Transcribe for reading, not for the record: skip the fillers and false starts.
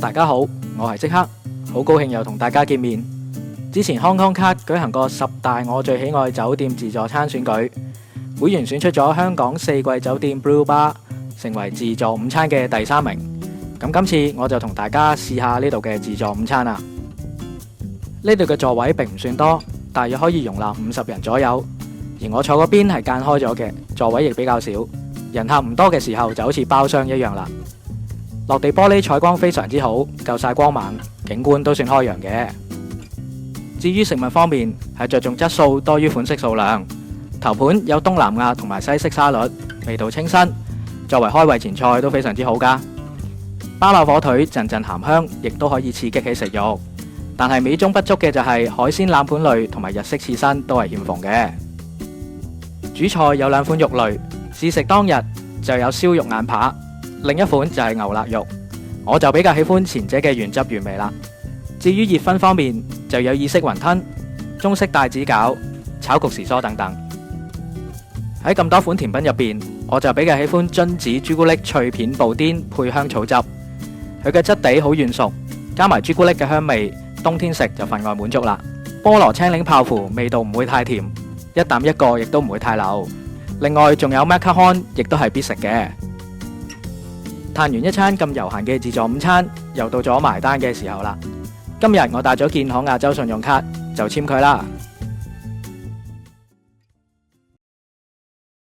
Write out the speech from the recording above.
大家好，我係即刻，好高興又同大家見面。之前 Hong Kong Card 舉行過10大我最喜愛酒店自助餐選舉，會員選出咗香港4季酒店 Blue Bar 成為自助午餐嘅第3名。咁今次我就同大家試下呢度嘅自助午餐啦。呢度嘅座位並唔算多，大約可以容納50人左右。而我坐嗰邊係間開咗嘅，座位亦比較少。人客唔多嘅時候就好似包廂一樣啦。落地玻璃採光非常之好，夠晒光猛，景觀都算開揚嘅。至於食物方面，係着重質素多於款式數量。頭盤有東南亞同埋西式沙律，味道清新，作為開胃前菜都非常之好噶。巴馬火腿陣陣鹹香，亦都可以刺激起食慾。但係美中不足嘅就係海鮮冷盤類同埋日式刺身都係欠奉嘅。主菜有2款肉類，試食當日就有燒肉眼扒，另一款就係牛肋肉。我就比較喜歡前者嘅原汁原味啦。至於熱葷方面，就有意式雲吞、中式帶子餃、炒焗時蔬等等。喺咁多款甜品入邊，我就比較喜歡榛子朱古力脆片布甸配香草汁。佢嘅質地好軟熟，加埋朱古力嘅香味，冬天食就份外滿足啦。菠蘿青檸泡芙味道唔會太甜，一啖一個亦都唔會太流。另外仲有 macaron 亦都係必食嘅。嘆完一餐咁悠閒嘅自助午餐，又到咗埋單嘅時候啦。今日我帶咗建行亞洲信用卡，就簽佢啦。